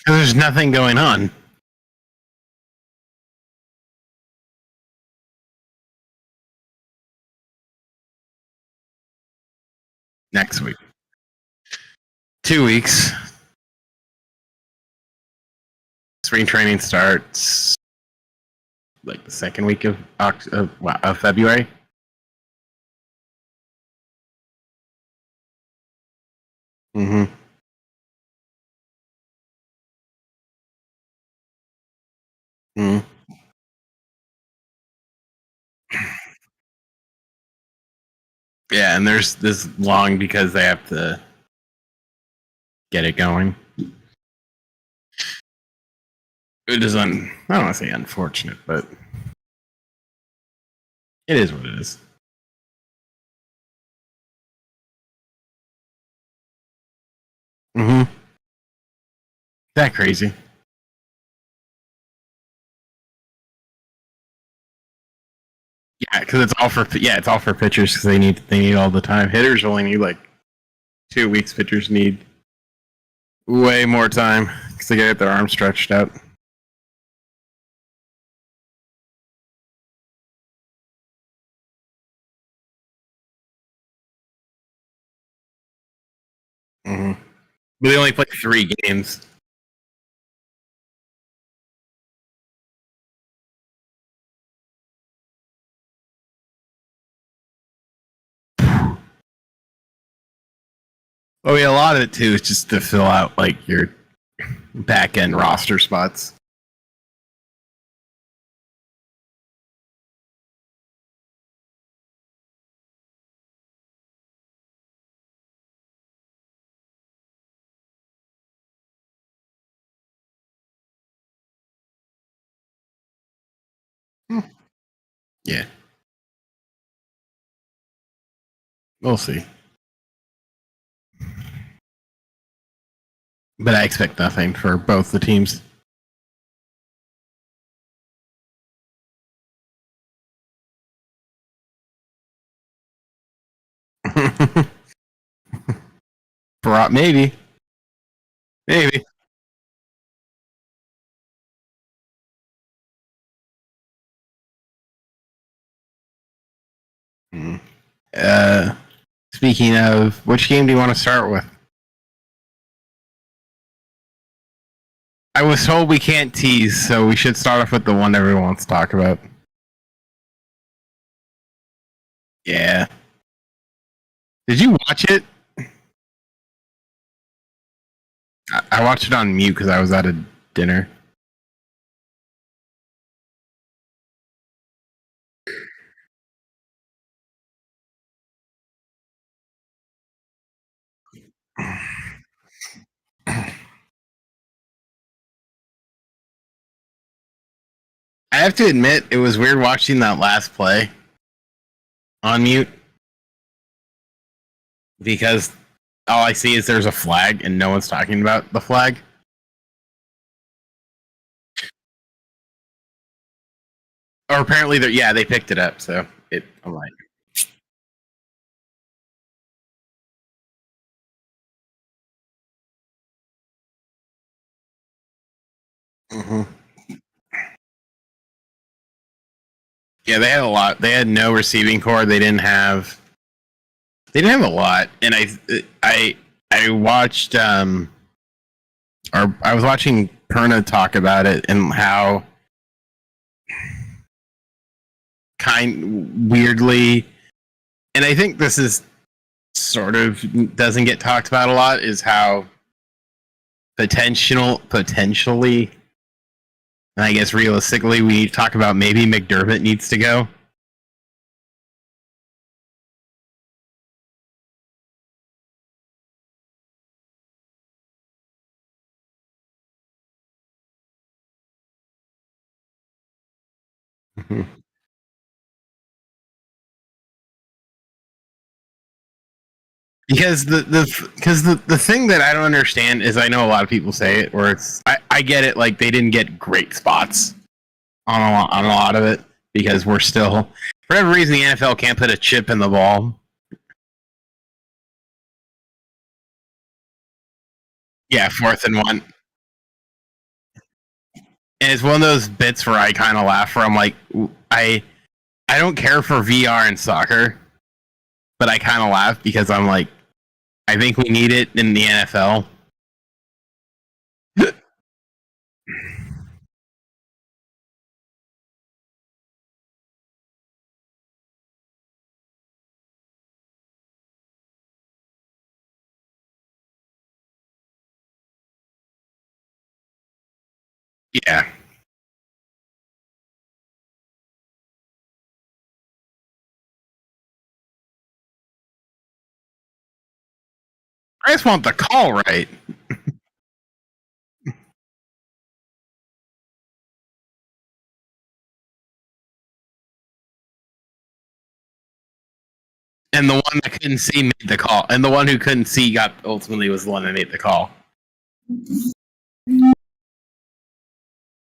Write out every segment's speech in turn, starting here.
There's nothing going on. Next week. 2 weeks. Spring training starts like the second week of February. Mm-hmm. Mm-hmm. Yeah, and there's this long because they have to get it going. It is I don't want to say unfortunate, but it is what it is. Mm-hmm. That crazy. Yeah, because it's all for pitchers because they need all the time. Hitters only need like 2 weeks. Pitchers need way more time because they get their arms stretched out. Mm-hmm. But they only play 3 games. Oh yeah, a lot of it too is just to fill out like your back end roster spots. Yeah, we'll see. But I expect nothing for both the teams. Maybe. Maybe. Hmm. Uh, Speaking of, which game do you want to start with? I was told we can't tease, so we should start off with the one everyone wants to talk about. Yeah. Did you watch it? I watched it on mute because I was at a dinner. I have to admit, it was weird watching that last play on mute because all I see is there's a flag and no one's talking about the flag. Or apparently, they picked it up. So I'm like, mm-hmm. Yeah, they had a lot. They had no receiving core. They didn't have a lot, and I watched or I was watching Perna talk about it and how kind weirdly, and I think this is sort of doesn't get talked about a lot is how potentially, and I guess realistically, we need to talk about maybe McDermott needs to go. Mm-hmm. Because the thing that I don't understand is I know a lot of people say it where I get it like they didn't get great spots on a lot of it because we're still for whatever reason the NFL can't put a chip in the ball. Yeah, 4th and 1. and it's one of those bits where I kind of laugh. Where I'm like, I don't care for VR in soccer, but I kind of laugh because I'm like, I think we need it in the NFL. Yeah, I just want the call right. And the one that couldn't see made the call, and the one who couldn't see got ultimately was the one that made the call.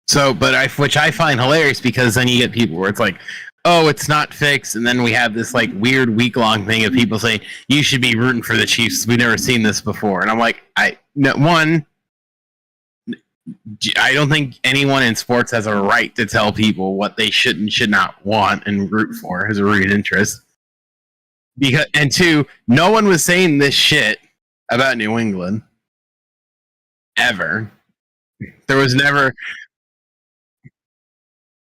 So, but which I find hilarious because then you get people where it's like, oh, it's not fixed, and then we have this like weird week long thing of people saying you should be rooting for the Chiefs. We've never seen this before, and I'm like, I don't think anyone in sports has a right to tell people what they should and should not want and root for as a rooted interest. Because and two, no one was saying this shit about New England ever. There was never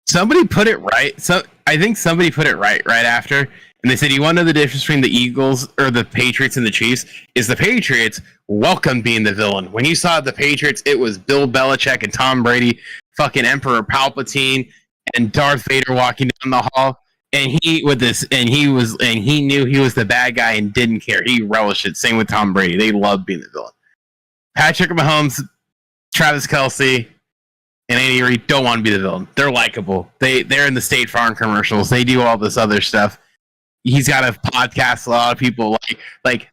somebody put it right. So I think somebody put it right after, and they said, "You want to know the difference between the Eagles or the Patriots and the Chiefs? Is the Patriots welcome being the villain? When you saw the Patriots, it was Bill Belichick and Tom Brady, fucking Emperor Palpatine, and Darth Vader walking down the hall." And he with this, and he knew he was the bad guy and didn't care. He relished it. Same with Tom Brady; they loved being the villain. Patrick Mahomes, Travis Kelsey, and Andy Reid don't want to be the villain. They're likable. They're in the State Farm commercials. They do all this other stuff. He's got a podcast. A lot of people like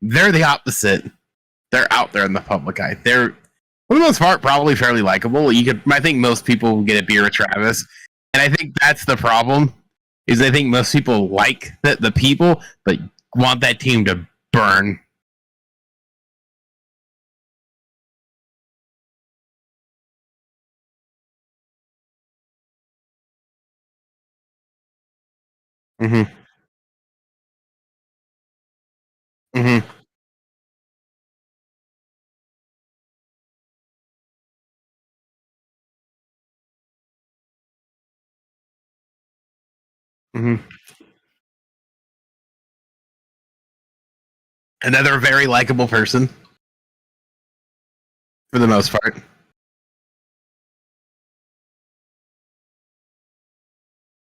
they're the opposite. They're out there in the public eye. They're for the most part probably fairly likable. I think most people will get a beer with Travis, and I think that's the problem. Is I think most people like the people, but want that team to burn. Mm-hmm. Mm-hmm. Mm-hmm. Another very likable person for the most part.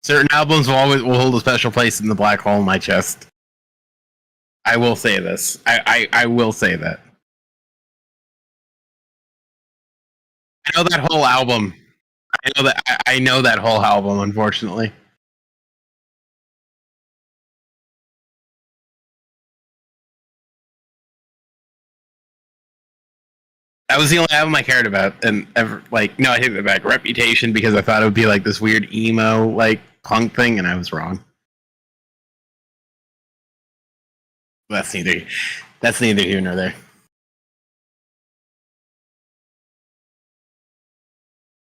Certain albums will hold a special place in the black hole in my chest. I will say this. I will say that. I know that whole album. I know that whole album. Unfortunately, that was the only album I cared about. And ever like no, I take it back. Reputation because I thought it would be like this weird emo like punk thing, and I was wrong. That's neither. That's neither here nor there.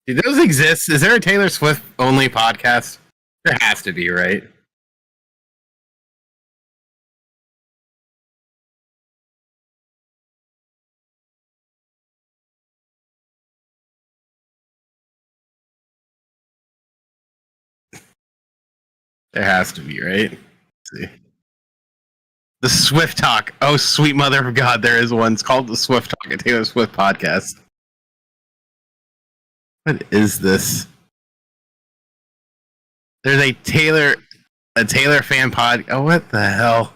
Do those exist? Is there a Taylor Swift only podcast? There has to be, right? There has to be, right? Let's see. The Swift Talk. Oh, sweet mother of God, there is one. It's called the Swift Talk, a Taylor Swift podcast. What is this? There's a Taylor fan pod. Oh, what the hell?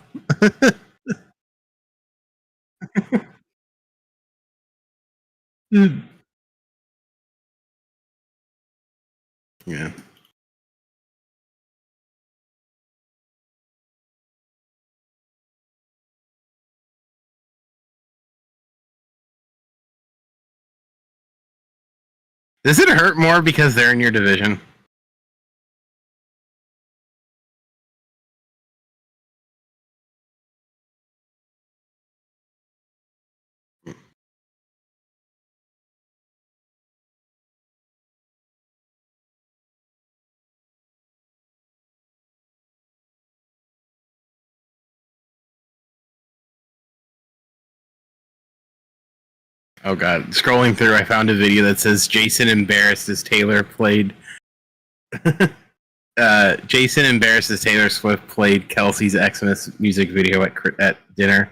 Yeah. Does it hurt more because they're in your division? Oh god, scrolling through, I found a video that says Jason embarrassed as Taylor played. Jason embarrassed as Taylor Swift played Kelsey's Xmas music video at dinner.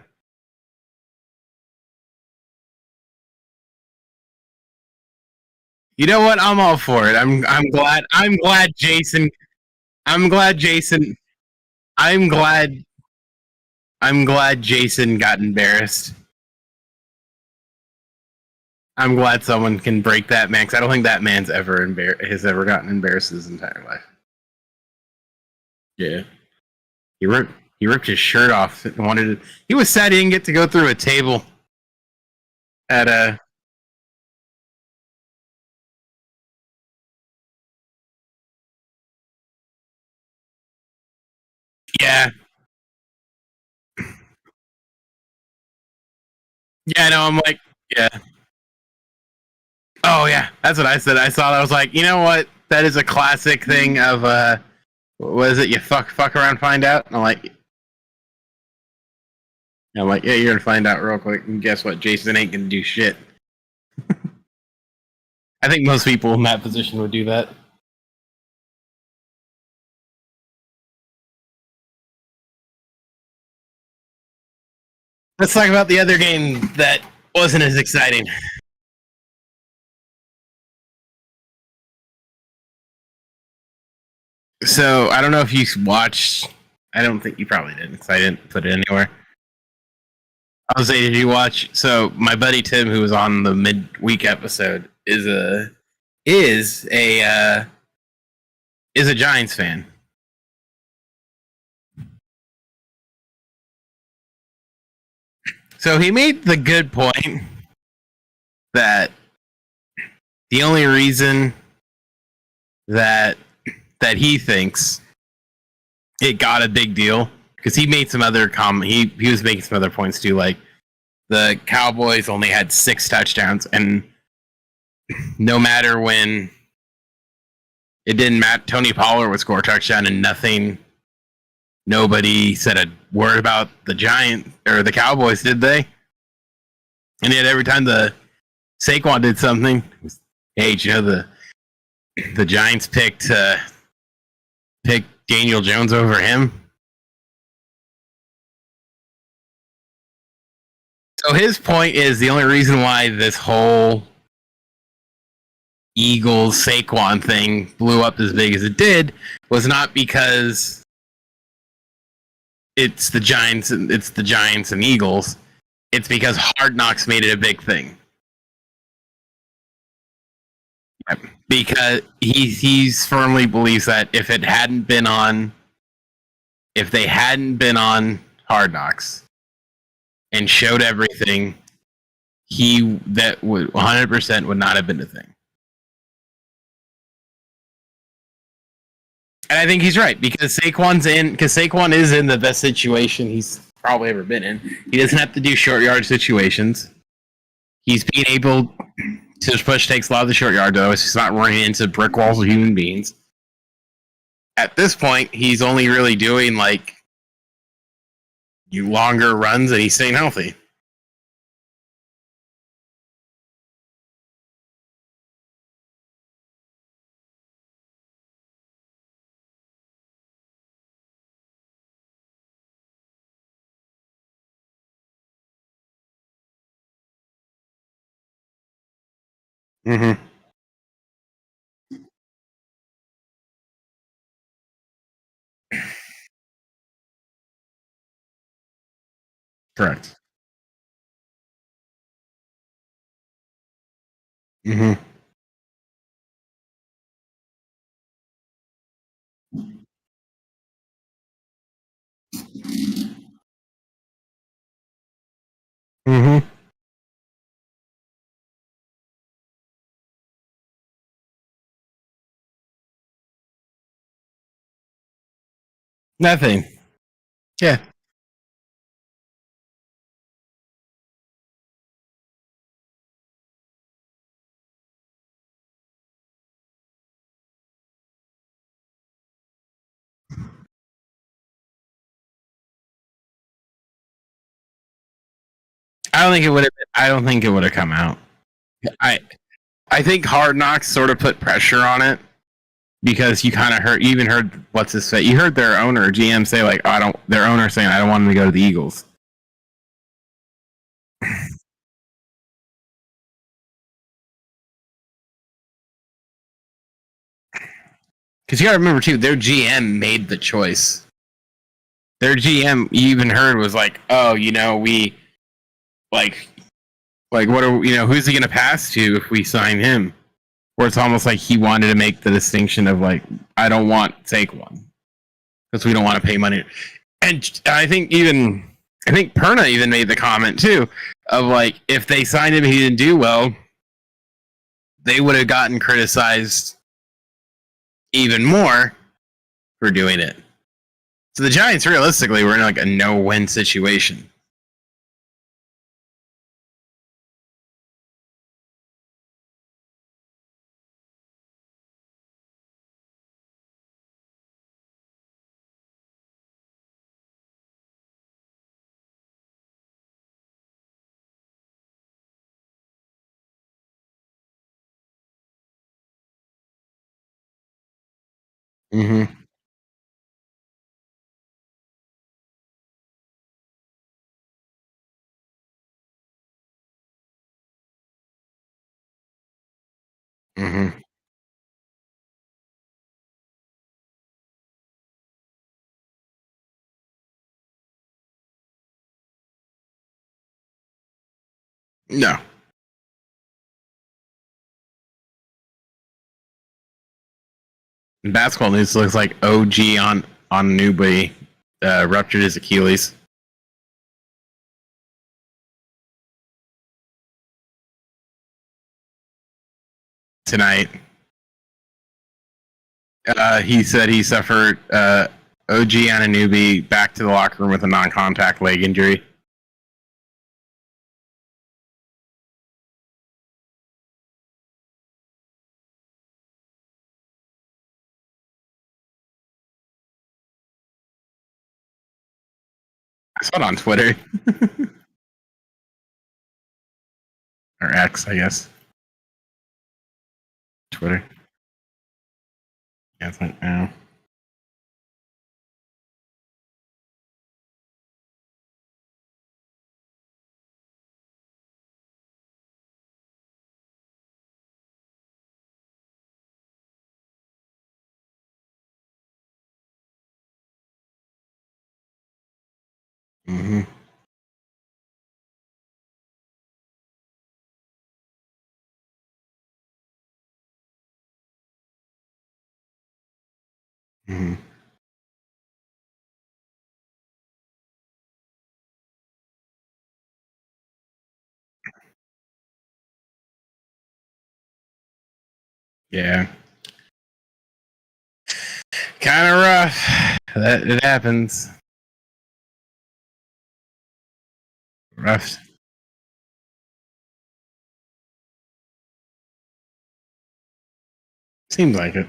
You know what? I'm all for it. I'm glad Jason. I'm glad Jason. I'm glad. I'm glad Jason got embarrassed. I'm glad someone can break that man, because I don't think that man's has ever gotten embarrassed his entire life. Yeah, he ripped he ripped his shirt off and wanted to. He was sad he didn't get to go through a table at a. Yeah, yeah. No, I'm like, yeah. Oh yeah, that's what I said. I saw that. I was like, you know what? That is a classic thing of what is it? You fuck around, find out. And I'm like, yeah, you're gonna find out real quick. And guess what? Jason ain't gonna do shit. I think most people in that position would do that. Let's talk about the other game that wasn't as exciting. So I don't know if you watched. I don't think you probably didn't, because I didn't put it anywhere. I was saying, did you watch? So my buddy Tim, who was on the midweek episode, is a uh, is a Giants fan. So he made the good point that the only reason that he thinks it got a big deal, because he made some other he was making some other points too, like the Cowboys only had 6 touchdowns, and no matter when it didn't matter, Tony Pollard would score a touchdown and nobody said a word about the Giants or the Cowboys, did they? And yet every time the Saquon did something, hey, you know the Giants picked Daniel Jones over him. So his point is the only reason why this whole Eagles Saquon thing blew up as big as it did was not because it's the Giants and Eagles. It's because Hard Knocks made it a big thing. Because he's firmly believes that if they hadn't been on Hard Knocks and showed everything, that would 100% would not have been a thing. And I think he's right, because Saquon is in the best situation he's probably ever been in. He doesn't have to do short yard situations. He's being able to push takes a lot of the short yard, though. He's not running into brick walls of human beings. At this point, he's only really doing like longer runs, and he's staying healthy. Mm-hmm. Correct. Mm-hmm. Mm-hmm. Nothing. Yeah. I don't think it would have. I don't think it would have come out. I I think Hard Knocks sort of put pressure on it because you kind of heard, you even heard what's his say. You heard their owner GM say like, I don't. Their owner saying, I don't want him to go to the Eagles. Because you got to remember too, their GM made the choice. Their GM, you even heard, was like, oh, we like what are who's he going to pass to if we sign him? Where it's almost like he wanted to make the distinction of like, I don't want Saquon because we don't want to pay money. And I think Perna even made the comment too of like, if they signed him and he didn't do well, they would have gotten criticized even more for doing it. So the Giants realistically were in like a no-win situation. Mm-hmm. Mm-hmm. No. In basketball news, looks like OG on Newby ruptured his Achilles tonight. He said he suffered OG Anunoby back to the locker room with a non-contact leg injury. I saw it on Twitter or X, I guess. Twitter. Yeah, it's like now. Mm-hmm. Mm-hmm. Yeah, kind of rough. That it happens. Rough. Seems like it.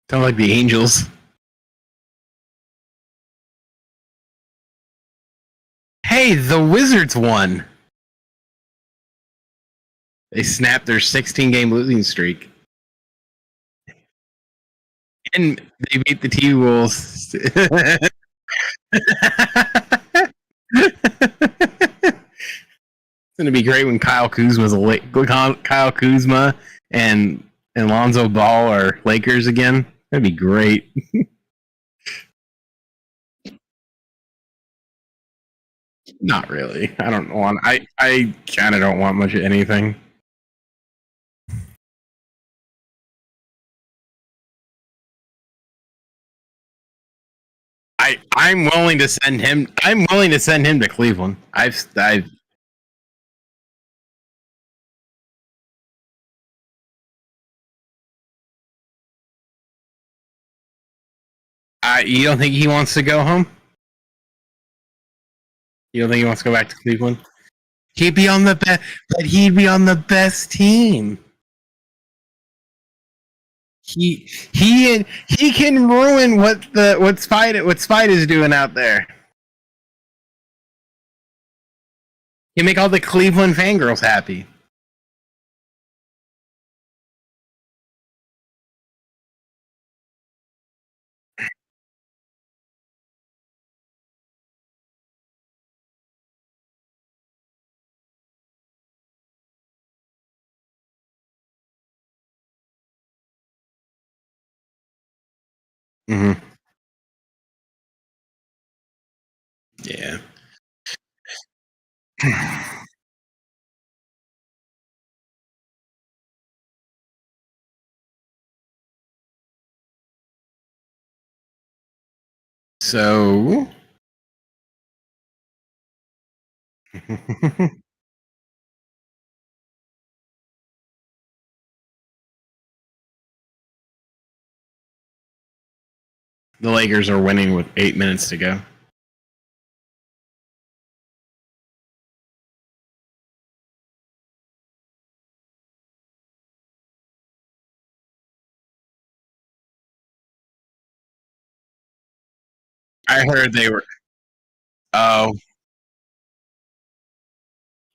Sound like the Angels. Hey, the Wizards won. They snapped their 16-game losing streak, and they beat the T Wolves. It's gonna be great when Kyle Kuzma and Lonzo Ball are Lakers again. That'd be great. Not really. I don't want. I kind of don't want much of anything. I'm willing to send him. I'm willing to send him to Cleveland. You don't think he wants to go home? You don't think he wants to go back to Cleveland? He'd be on the best, but he'd be on the best team. He can ruin what Spide is doing out there. He make all the Cleveland fangirls happy. Mm-hmm. Yeah. So the Lakers are winning with 8 minutes to go. I heard they were. Oh,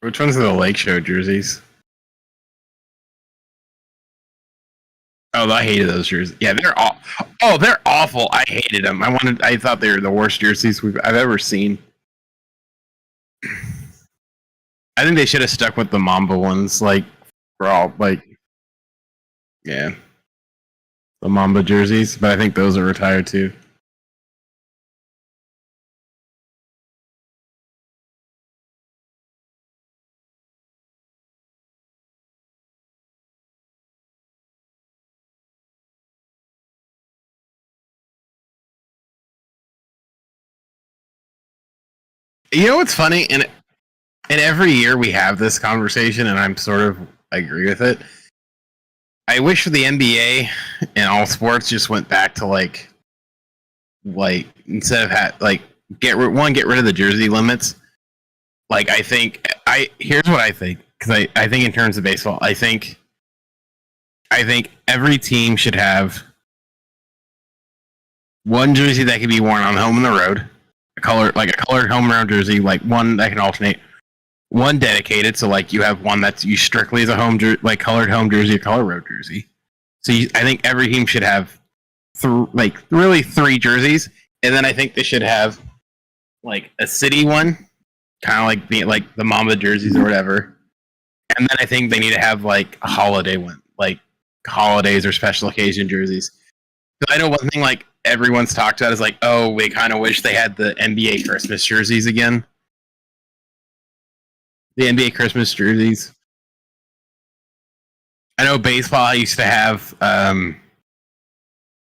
which ones are the Lake Show jerseys? Oh, I hated those jerseys. Yeah, they're all. Oh, they're awful. I hated them. I thought they were the worst jerseys I've ever seen. I think they should have stuck with the Mamba ones, like for all, like, yeah, the Mamba jerseys. But I think those are retired too. You know what's funny? And every year we have this conversation, and I agree with it. I wish the NBA and all sports just went back to like instead of get rid of the jersey limits. Like I think here's what I think, because I think in terms of baseball, I think every team should have one jersey that can be worn on home and the road, a colored home and road jersey, like one that can alternate, one dedicated, so like you have one that's used strictly as a colored home jersey, a colored road jersey. So I think every team should have really three jerseys, and then I think they should have like a city one, kind of like the Mamba jerseys or whatever. And then I think they need to have like a holiday one, like holidays or special occasion jerseys. I know one thing like everyone's talked about is like, oh, we kind of wish they had the NBA Christmas jerseys again. The NBA Christmas jerseys. I know baseball used to have.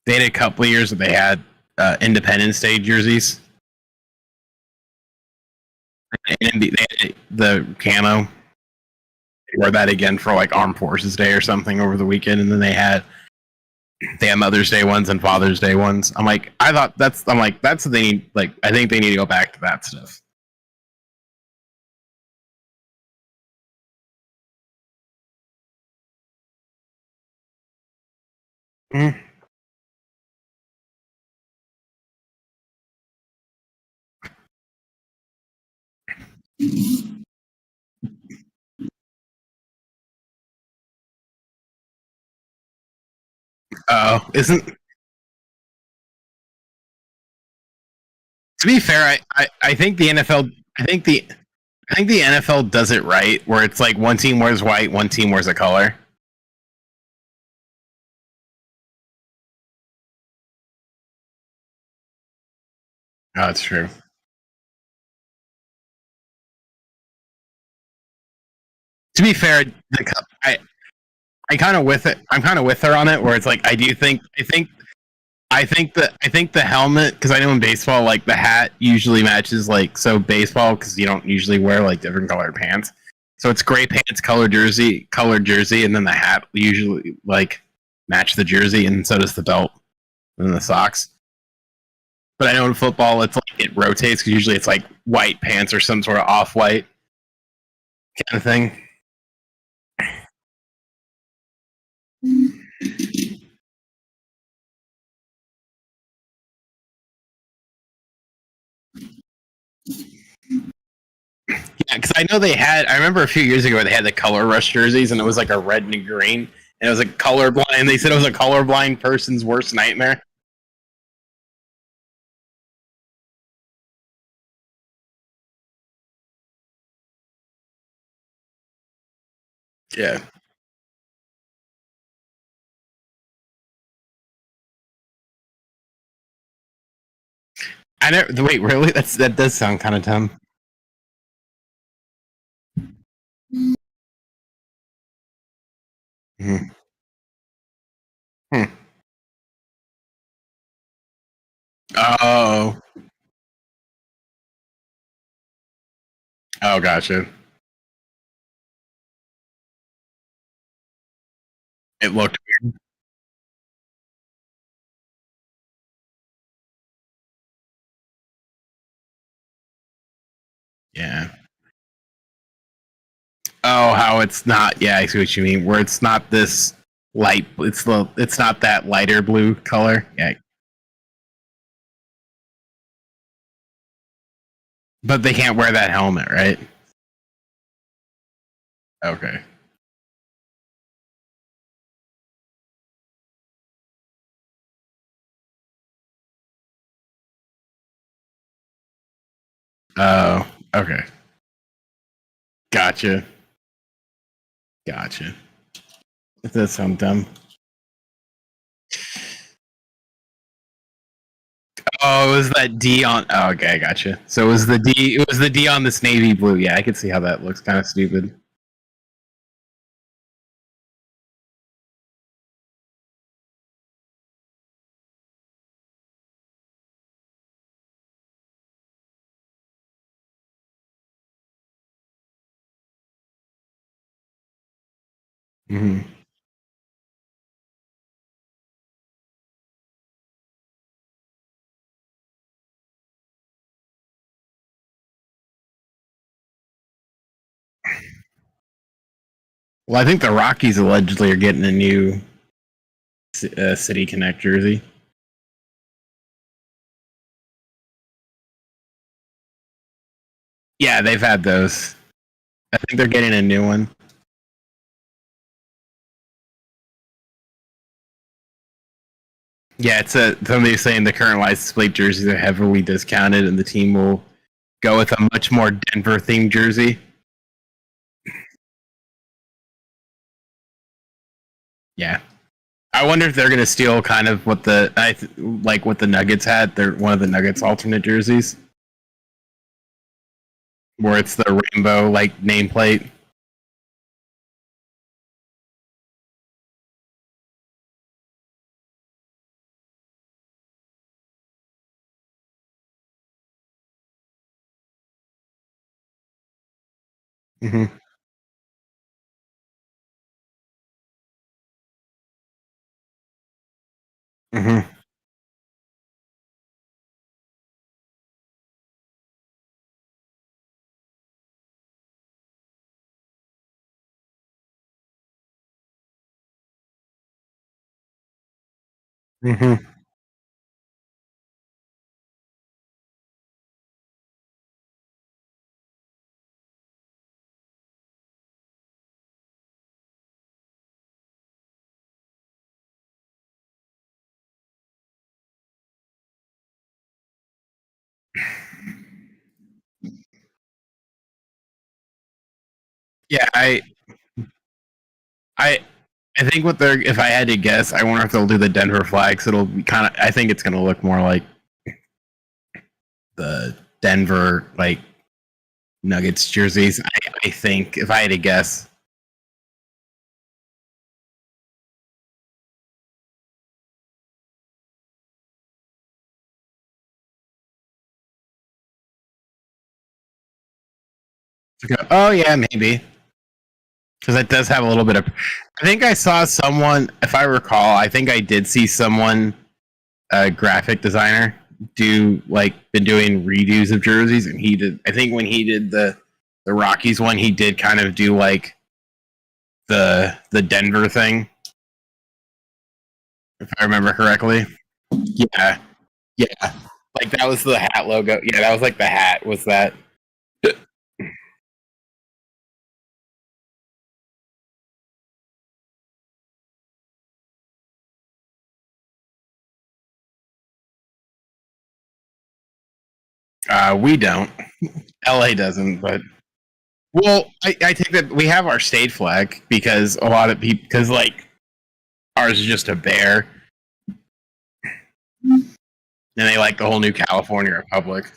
They had a couple of years that they had Independence Day jerseys. And they had the camo. They wore that again for like Armed Forces Day or something over the weekend, and then they had Mother's Day ones and Father's Day ones. I'm like that's what they need. Like I think they need to go back to that stuff. Mm. Isn't to be fair, I think the NFL I think the NFL does it right, where it's like one team wears white, one team wears a color. Oh, that's true. To be fair, I kind of with it. I'm kind of with her on it, where it's like I think the helmet, because I know in baseball like the hat usually matches baseball, because you don't usually wear like different colored pants. So it's gray pants, colored jersey, and then the hat usually like match the jersey, and so does the belt and the socks. But I know in football it's like it rotates, because usually it's like white pants or some sort of off white kind of thing. because I know they had. I remember a few years ago they had the color rush jerseys, and it was like a red and a green, and it was a colorblind. And they said it was a colorblind person's worst nightmare. Yeah, I never. Wait, really? That does sound kind of dumb. Mm-hmm. Hmm. Oh, oh, gotcha. It looked weird. Yeah. Oh, how it's not. Yeah, I see what you mean. Where it's not this light. It's not that lighter blue color. Yeah, but they can't wear that helmet, right? Okay. Oh, okay. Gotcha. Gotcha. That does sound dumb. Oh, it was that D on. Oh, okay, gotcha. So it was the D. It was the D on this navy blue. Yeah, I can see how that looks kind of stupid. Hmm. Well, I think the Rockies allegedly are getting a new City Connect jersey. Yeah, they've had those. I think they're getting a new one. Yeah, it's a somebody saying the current license plate jerseys are heavily discounted, and the team will go with a much more Denver themed jersey. Yeah, I wonder if they're going to steal kind of what like what the Nuggets had. They're one of the Nuggets alternate jerseys, where it's the rainbow like nameplate. Mm-hmm. Mm-hmm. Mm-hmm. Yeah, I I think what they're if I had to guess, I wonder if they'll do the Denver flags. It'll be kind of. I think it's going to look more like the Denver like Nuggets jerseys. I think if I had to guess. Oh yeah, maybe because it does have a little bit of. I think I saw someone, if I recall, I think I did see someone, a graphic designer, do like been doing redos of jerseys, and he did. I think when he did the Rockies one, he did kind of do like the Denver thing, if I remember correctly. Yeah, yeah, like that was the hat logo. Yeah, that was like the hat. Was that? We don't. LA doesn't, but well, I take that we have our state flag because a lot of people because like ours is just a bear, and they like the whole new California Republic.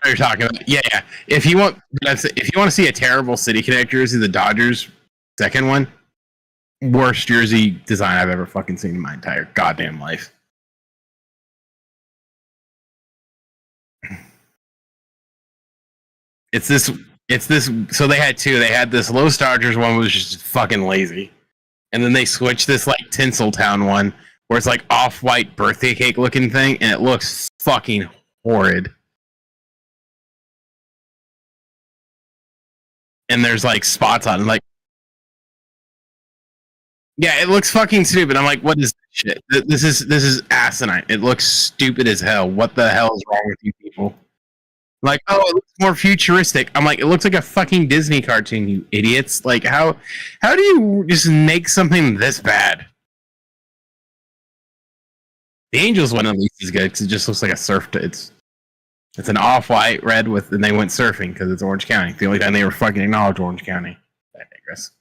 You're talking about, yeah, yeah. If you want to see a terrible city connect jersey, the Dodgers second one, worst jersey design I've ever fucking seen in my entire goddamn life. It's this. It's this. So they had two. They had this Los Dodgers one was just fucking lazy, and then they switched this like Tinseltown one where it's like off-white birthday cake looking thing, and it looks fucking horrid. And there's like spots on it, like yeah, it looks fucking stupid. I'm like, what is this shit? This is asinine. It looks stupid as hell. What the hell is wrong with you people? Like, oh, it looks more futuristic. I'm like, it looks like a fucking Disney cartoon, you idiots. Like, how do you just make something this bad? The Angels one at least is good because it just looks like a surf. It's an off-white red with, and they went surfing because it's Orange County. The only time they were fucking acknowledge Orange County. I digress.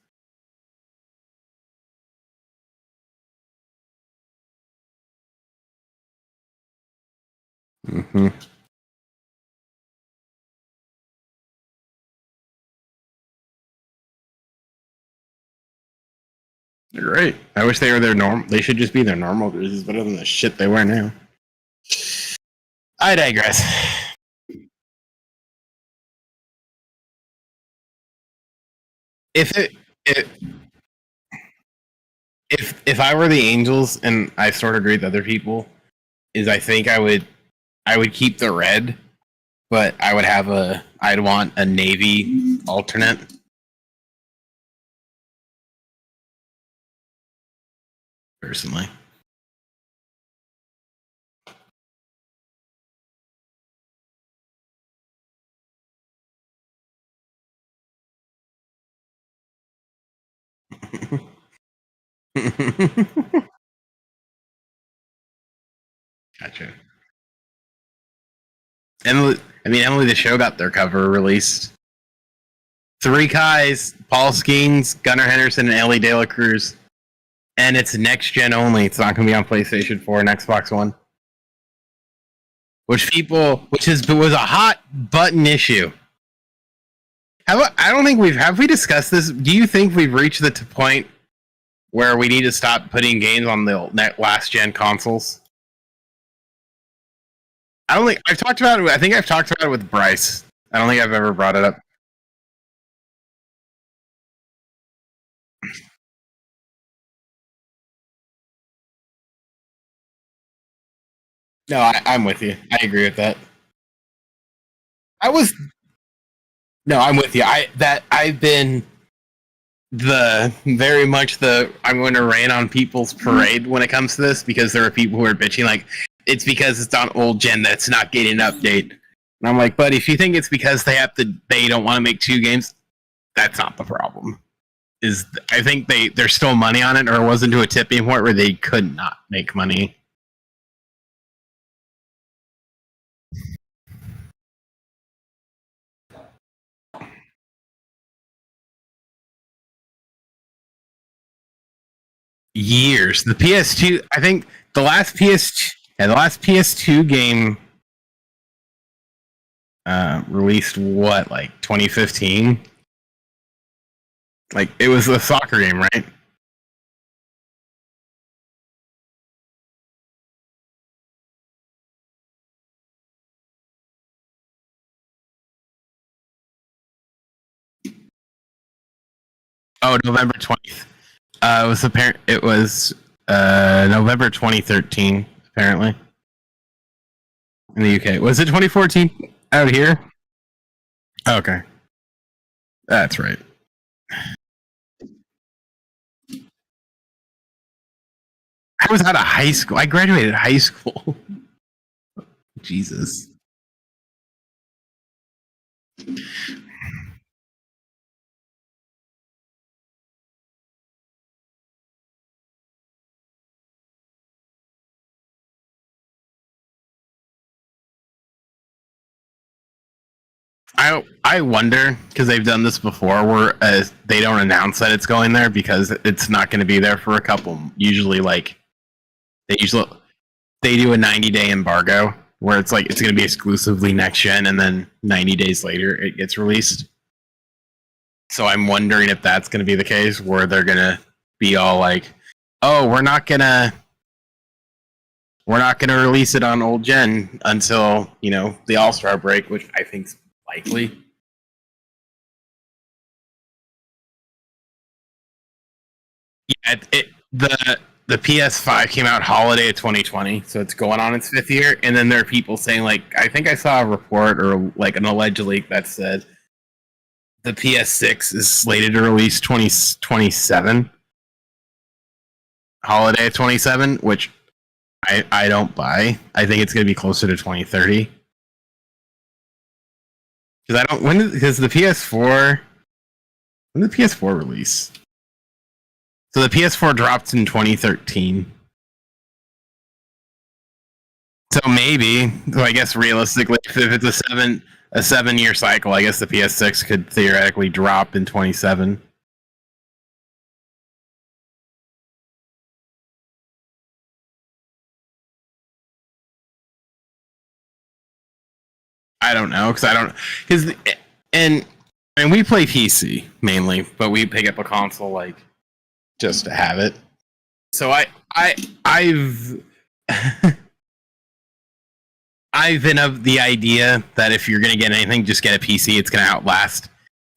Mm-hmm. They're great. I wish they were their norm. They should just be their normal jerseys, better than the shit they wear now. I digress. If it, it if I were the Angels, and I sort of agree with other people, is I think I would keep the red, but I'd want a navy alternate personally. Gotcha. Emily the Show got their cover released. Three Kais, Paul Skeens, Gunnar Henderson, and Ellie De La Cruz. And it's next gen only. It's not going to be on PlayStation 4 and Xbox One. Which was a hot button issue. I don't think have we discussed this? Do you think we've reached the point where we need to stop putting games on the last gen consoles? I don't think I've talked about it. I think I've talked about it with Bryce. I don't think I've ever brought it up. No, I'm with you. I agree with that. I was no, I'm with you. I've been the very much the I'm going to rain on people's parade when it comes to this because there are people who are bitching like it's because it's on old gen that's not getting an update. And I'm like, but if you think it's because they don't want to make two games, that's not the problem. Is I think there's still money on it, or it wasn't to a tipping point where they could not make money. Years. The PS2, I think the last PS2 game released what, like 2015? Like it was a soccer game, right? Oh, November 20th. It was November 2013 apparently in the UK. Was it 2014 out here? Okay, that's right. I was out of high school. I graduated high school. Jesus. I wonder because they've done this before where they don't announce that it's going there because it's not going to be there for a couple. Usually, like usually they do a 90-day embargo where it's like it's going to be exclusively next gen, and then 90 days later it gets released. So I'm wondering if that's going to be the case where they're going to be all like, "Oh, we're not gonna release it on old gen until the All-Star break," which I think's likely. Yeah, the PS5 came out holiday of 2020, so it's going on its 5th year. And then there are people saying, like, I think I saw a report or like an alleged leak that said the PS6 is slated to release 2027, holiday of 27, which I don't buy. I think it's going to be closer to 2030. Because because the PS4, when did the PS4 release? So the PS4 dropped in 2013. So maybe, so I guess realistically, if it's a 7-year cycle, I guess the PS6 could theoretically drop in 27. I don't know and I mean we play PC mainly, but we pick up a console like just to have it. So I've I've been of the idea that if you're gonna get anything, just get a PC. It's gonna outlast.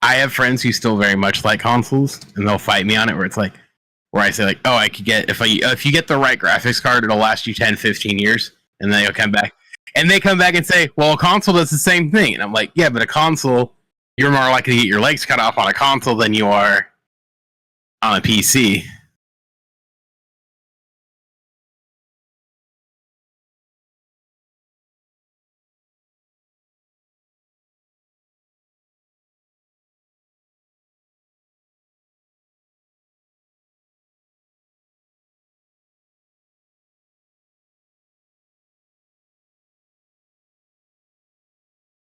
I have friends who still very much like consoles, and they'll fight me on it. Where I say like, oh, I could get if you get the right graphics card, it'll last you 10, 15 years, and then they'll come back. And they come back and say, well, a console does the same thing. And I'm like, yeah, but a console, you're more likely to get your legs cut off on a console than you are on a PC.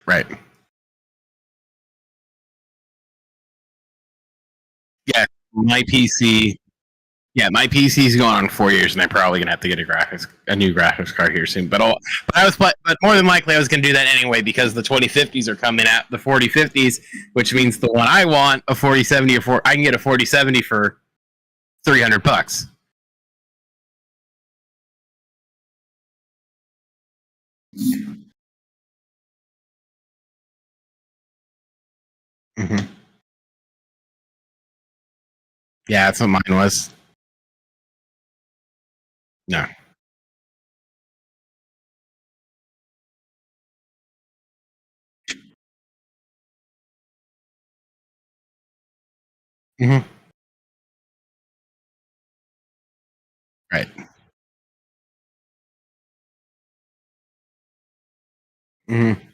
Right. Yeah, my PC. Yeah, my PC's going on 4 years, and I'm probably gonna have to get a new graphics card here soon. But more than likely, I was gonna do that anyway because the 2050s are coming out, the 4050s, which means the one I want, a 4070 I can get a 4070 for $300. Mm-hmm. Yeah, that's what mine was. No. Mm-hmm. Right. Mm-hmm.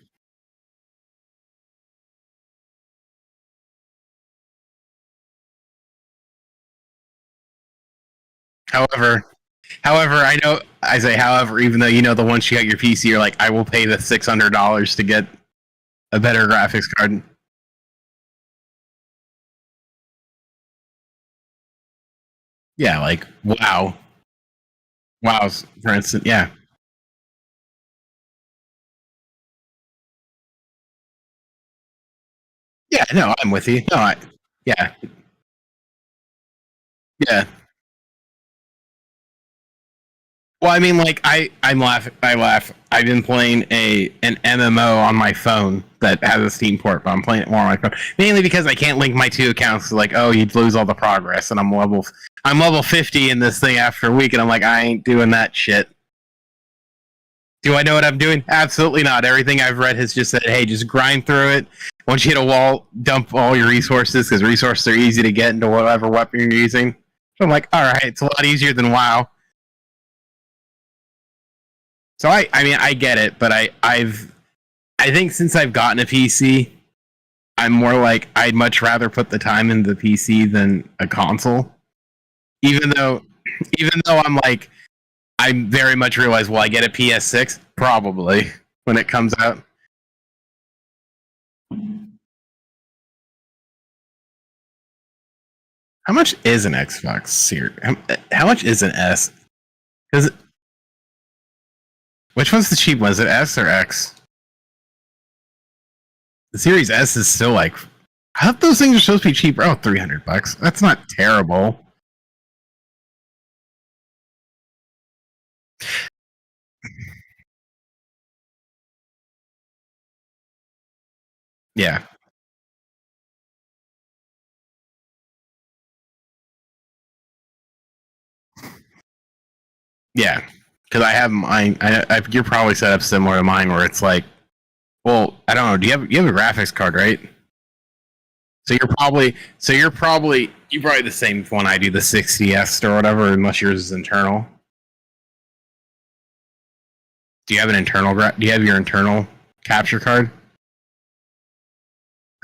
However, I know I say, however, even though once you got your PC, you're like, I will pay the $600 to get a better graphics card. Yeah, like wow, for instance, yeah, yeah. No, I'm with you. No, yeah, yeah. Well, I mean, like I'm laughing. I laugh. I've been playing an MMO on my phone that has a Steam port, but I'm playing it more on my phone mainly because I can't link my two accounts. Like, oh, you'd lose all the progress, and I'm level 50 in this thing after a week, and I'm like, I ain't doing that shit. Do I know what I'm doing? Absolutely not. Everything I've read has just said, hey, just grind through it. Once you hit a wall, dump all your resources because resources are easy to get into whatever weapon you're using. So I'm like, all right, it's a lot easier than WoW. So I mean, I get it, but I think since I've gotten a PC, I'm more like I'd much rather put the time into the PC than a console. Even though, even though I'm like, I very much realize, will I get a PS6? Probably when it comes out. How much is an Xbox Series? How much is an S? Because which one's the cheap one? Is it S or X? The Series S is still like. I thought those things are supposed to be cheaper. Oh, $300. That's not terrible. Yeah. Yeah. Because I have mine. You're probably set up similar to mine, where it's like, well, I don't know. Do you have a graphics card, right? You're probably the same one I do, the 60s or whatever, unless yours is internal. Do you have an internal? Do you have your internal capture card?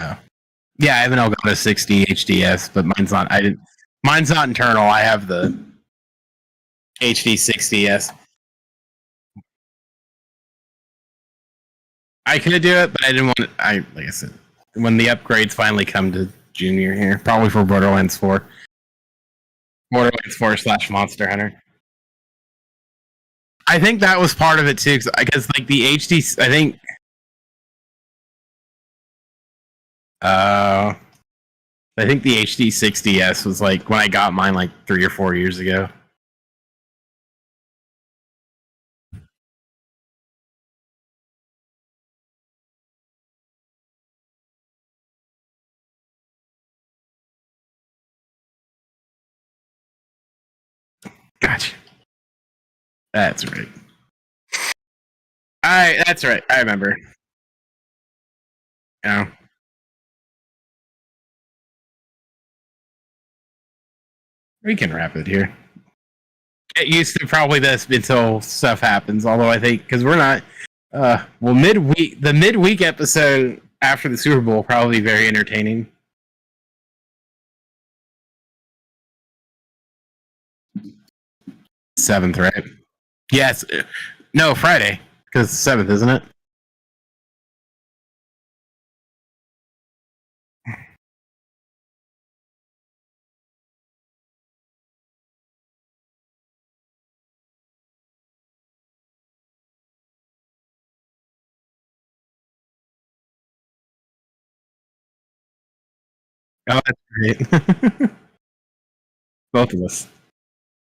Oh. Yeah, I have an Elgato 60 HDS, but mine's not. I didn't. Mine's not internal. I have the HD 60s. I could do it, but I didn't want. Like I said, when the upgrades finally come to Junior here, probably for Borderlands 4, Borderlands 4 slash Monster Hunter. I think that was part of it too, because like the HD, I think. Uh, I think the HD 60s was like when I got mine like 3 or 4 years ago. Gotcha. That's right. That's right. I remember. Yeah. We can wrap it here. It used to probably this until stuff happens. Although I think because we're not. Well, the midweek episode after the Super Bowl will probably be very entertaining. 7th, right? Yes. No, Friday because 7th, isn't it? Oh, that's great. Both of us.